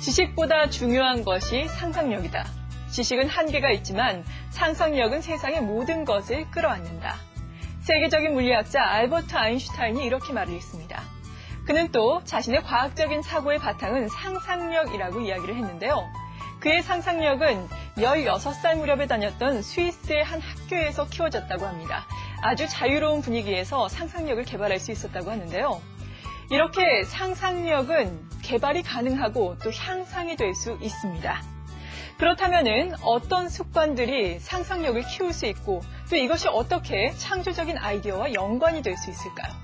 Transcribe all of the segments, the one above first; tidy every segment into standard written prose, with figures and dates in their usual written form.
지식보다 중요한 것이 상상력이다. 지식은 한계가 있지만 상상력은 세상의 모든 것을 끌어안는다. 세계적인 물리학자 알버트 아인슈타인이 이렇게 말을 했습니다. 그는 또 자신의 과학적인 사고의 바탕은 상상력이라고 이야기를 했는데요. 그의 상상력은 16살 무렵에 다녔던 스위스의 한 학교에서 키워졌다고 합니다. 아주 자유로운 분위기에서 상상력을 개발할 수 있었다고 하는데요. 이렇게 상상력은 개발이 가능하고 또 향상이 될 수 있습니다. 그렇다면은 어떤 습관들이 상상력을 키울 수 있고 또 이것이 어떻게 창조적인 아이디어와 연관이 될 수 있을까요?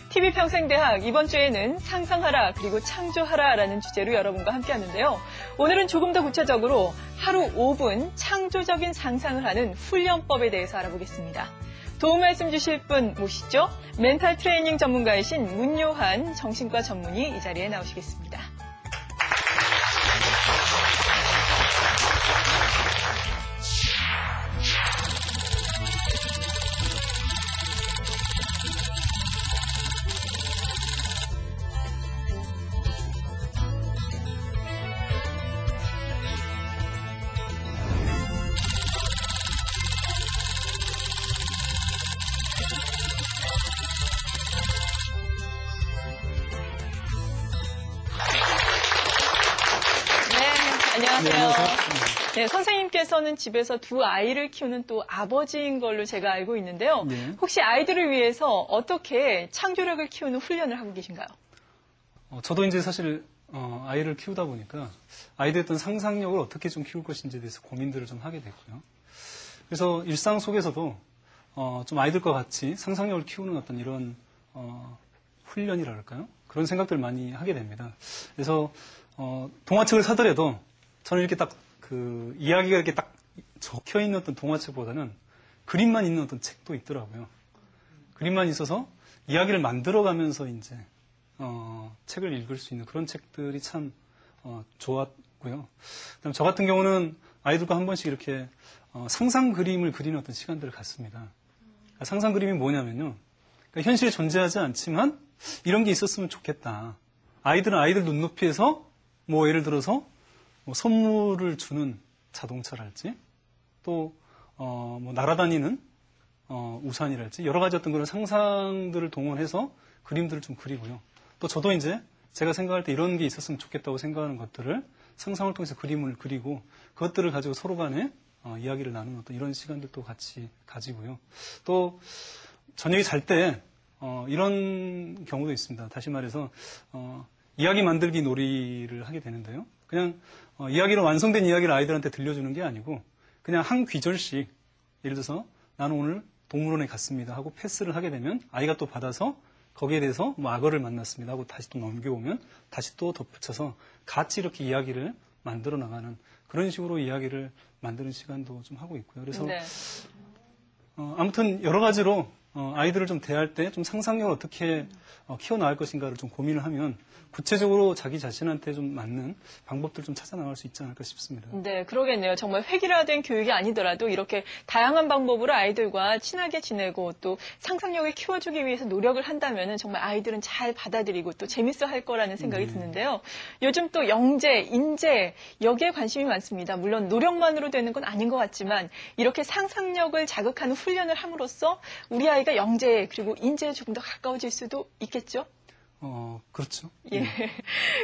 TV평생대학 이번 주에는 상상하라 그리고 창조하라라는 주제로 여러분과 함께 하는데요. 오늘은 조금 더 구체적으로 하루 5분 창조적인 상상을 하는 훈련법에 대해서 알아보겠습니다. 도움 말씀 주실 분 모시죠. 멘탈 트레이닝 전문가이신 문요한 정신과 전문의 이 자리에 나오시겠습니다. 안녕하세요. 네, 선생님께서는 집에서 두 아이를 키우는 또 아버지인 걸로 제가 알고 있는데요. 네. 혹시 아이들을 위해서 어떻게 창조력을 키우는 훈련을 하고 계신가요? 저도 이제 사실 아이를 키우다 보니까 아이들의 어떤 상상력을 어떻게 좀 키울 것인지에 대해서 고민들을 좀 하게 됐고요. 그래서 일상 속에서도 좀 아이들과 같이 상상력을 키우는 어떤 이런 훈련이랄까요? 그런 생각들을 많이 하게 됩니다. 그래서 동화책을 사더라도 저는 이렇게 딱 그 이야기가 이렇게 딱 적혀 있는 어떤 동화책보다는 그림만 있는 어떤 책도 있더라고요. 그림만 있어서 이야기를 만들어가면서 이제 책을 읽을 수 있는 그런 책들이 참 좋았고요. 그다음 저 같은 경우는 아이들과 한 번씩 이렇게 상상 그림을 그리는 어떤 시간들을 갖습니다. 상상 그림이 뭐냐면요. 그러니까 현실에 존재하지 않지만 이런 게 있었으면 좋겠다. 아이들은 아이들 눈높이에서 뭐 예를 들어서 뭐 선물을 주는 자동차랄지 또 뭐 날아다니는 우산이랄지 여러 가지 어떤 그런 상상들을 동원해서 그림들을 좀 그리고요. 또 저도 이제 제가 생각할 때 이런 게 있었으면 좋겠다고 생각하는 것들을 상상을 통해서 그림을 그리고 그것들을 가지고 서로 간에 이야기를 나누는 어떤 이런 시간들도 같이 가지고요. 또 저녁에 잘 때 이런 경우도 있습니다. 다시 말해서 이야기 만들기 놀이를 하게 되는데요. 그냥 이야기로 완성된 이야기를 아이들한테 들려주는 게 아니고 그냥 한 귀절씩 예를 들어서 나는 오늘 동물원에 갔습니다 하고 패스를 하게 되면 아이가 또 받아서 거기에 대해서 뭐 악어를 만났습니다 하고 다시 또 넘겨오면 다시 또 덧붙여서 같이 이렇게 이야기를 만들어 나가는 그런 식으로 이야기를 만드는 시간도 좀 하고 있고요. 그래서 네. 아무튼 여러 가지로 아이들을 좀 대할 때 좀 상상력을 어떻게 키워나갈 것인가를 좀 고민을 하면 구체적으로 자기 자신한테 좀 맞는 방법들을 좀 찾아 나갈 수 있지 않을까 싶습니다. 네, 그러겠네요. 정말 획일화된 교육이 아니더라도 이렇게 다양한 방법으로 아이들과 친하게 지내고 또 상상력을 키워주기 위해서 노력을 한다면 정말 아이들은 잘 받아들이고 또 재밌어 할 거라는 생각이 드는데요. 요즘 또 영재, 인재 여기에 관심이 많습니다. 물론 노력만으로 되는 건 아닌 것 같지만 이렇게 상상력을 자극하는 훈련을 함으로써 우리 아이가 영재 그리고 인재에 조금 더 가까워질 수도 있겠죠? 그렇죠. 예.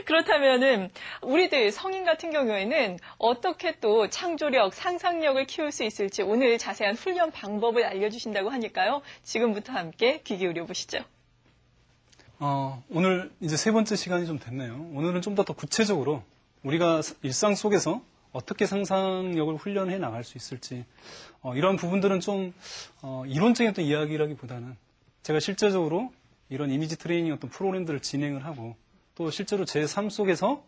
그렇다면은 우리들 성인 같은 경우에는 어떻게 또 창조력, 상상력을 키울 수 있을지 오늘 자세한 훈련 방법을 알려주신다고 하니까요. 지금부터 함께 귀 기울여 보시죠. 오늘 이제 세 번째 시간이 좀 됐네요. 오늘은 좀 더 구체적으로 우리가 일상 속에서 어떻게 상상력을 훈련해 나갈 수 있을지 이런 부분들은 좀 이론적인 어떤 이야기라기보다는 제가 실제적으로 이런 이미지 트레이닝 어떤 프로그램들을 진행을 하고 또 실제로 제 삶 속에서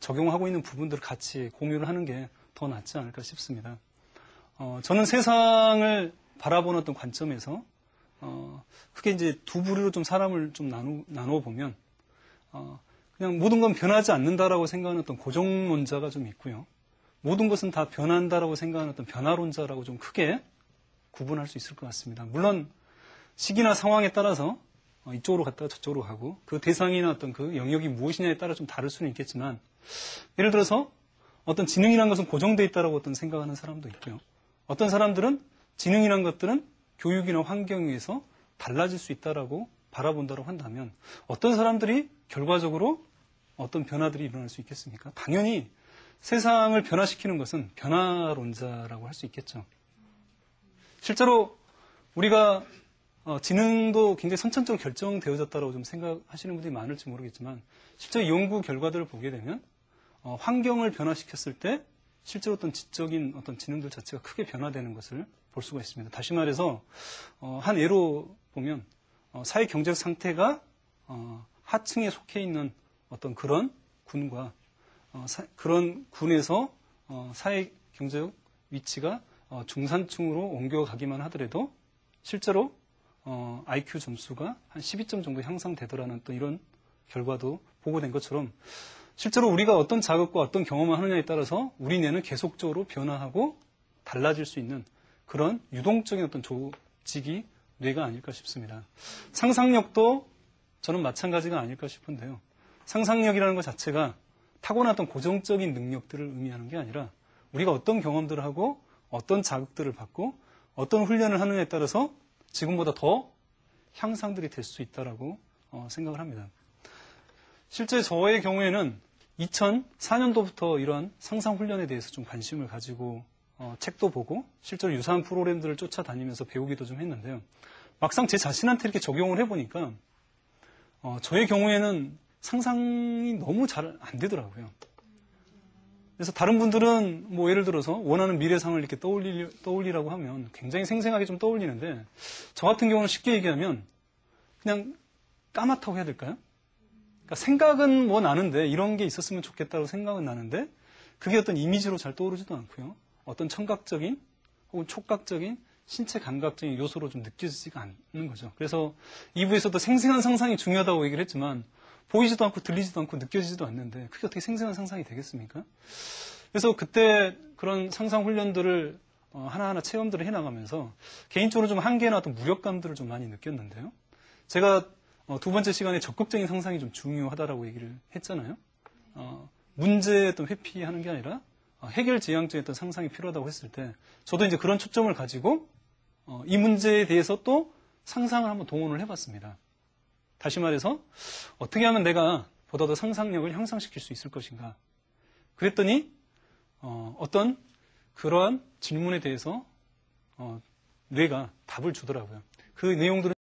적용하고 있는 부분들을 같이 공유를 하는 게 더 낫지 않을까 싶습니다. 저는 세상을 바라보는 어떤 관점에서 크게 이제 두 부류로 좀 사람을 좀 나누어 보면 그냥 모든 건 변하지 않는다라고 생각하는 어떤 고정론자가 좀 있고요. 모든 것은 다 변한다라고 생각하는 어떤 변화론자라고 좀 크게 구분할 수 있을 것 같습니다. 물론 시기나 상황에 따라서 이쪽으로 갔다가 저쪽으로 가고 그 대상이나 어떤 그 영역이 무엇이냐에 따라 좀 다를 수는 있겠지만 예를 들어서 어떤 지능이라는 것은 고정되어 있다라고 어떤 생각하는 사람도 있고요. 어떤 사람들은 지능이라는 것들은 교육이나 환경에 의해서 달라질 수 있다라고 바라본다고 한다면 어떤 사람들이 결과적으로 어떤 변화들이 일어날 수 있겠습니까? 당연히 세상을 변화시키는 것은 변화론자라고 할 수 있겠죠. 실제로 우리가 지능도 굉장히 선천적으로 결정되어졌다고 좀 생각하시는 분들이 많을지 모르겠지만 실제 연구 결과들을 보게 되면 환경을 변화시켰을 때 실제로 어떤 지적인 어떤 지능들 자체가 크게 변화되는 것을 볼 수가 있습니다. 다시 말해서 한 예로 보면 사회 경제적 상태가 하층에 속해 있는 어떤 그런 군과 그런 군에서 사회 경제적 위치가 중산층으로 옮겨가기만 하더라도 실제로 IQ 점수가 한 12점 정도 향상되더라는 또 이런 결과도 보고된 것처럼 실제로 우리가 어떤 자극과 어떤 경험을 하느냐에 따라서 우리 뇌는 계속적으로 변화하고 달라질 수 있는 그런 유동적인 어떤 조직이 뇌가 아닐까 싶습니다. 상상력도 저는 마찬가지가 아닐까 싶은데요. 상상력이라는 것 자체가 타고난 어떤 고정적인 능력들을 의미하는 게 아니라 우리가 어떤 경험들을 하고 어떤 자극들을 받고 어떤 훈련을 하느냐에 따라서 지금보다 더 향상들이 될 수 있다라고 생각을 합니다. 실제 저의 경우에는 2004년도부터 이러한 상상훈련에 대해서 좀 관심을 가지고 책도 보고 실제로 유사한 프로그램들을 쫓아다니면서 배우기도 좀 했는데요. 막상 제 자신한테 이렇게 적용을 해보니까 저의 경우에는 상상이 너무 잘 안 되더라고요. 그래서 다른 분들은 뭐 예를 들어서 원하는 미래상을 이렇게 떠올리라고 하면 굉장히 생생하게 좀 떠올리는데 저 같은 경우는 쉽게 얘기하면 그냥 까맣다고 해야 될까요? 그러니까 생각은 뭐 나는데 이런 게 있었으면 좋겠다고 생각은 나는데 그게 어떤 이미지로 잘 떠오르지도 않고요. 어떤 청각적인 혹은 촉각적인 신체 감각적인 요소로 좀 느껴지지가 않는 거죠. 그래서 2부에서도 생생한 상상이 중요하다고 얘기를 했지만 보이지도 않고 들리지도 않고 느껴지지도 않는데 그게 어떻게 생생한 상상이 되겠습니까? 그래서 그때 그런 상상 훈련들을 하나하나 체험들을 해나가면서 개인적으로 좀 한계나 어떤 무력감들을 좀 많이 느꼈는데요. 제가 두 번째 시간에 적극적인 상상이 좀 중요하다라고 얘기를 했잖아요. 문제에 어떤 회피하는 게 아니라 해결지향적인 어떤 상상이 필요하다고 했을 때 저도 이제 그런 초점을 가지고 이 문제에 대해서 또 상상을 한번 동원을 해봤습니다. 다시 말해서 어떻게 하면 내가 보다 더 상상력을 향상시킬 수 있을 것인가. 그랬더니 어떤 그러한 질문에 대해서 뇌가 답을 주더라고요. 그 내용들은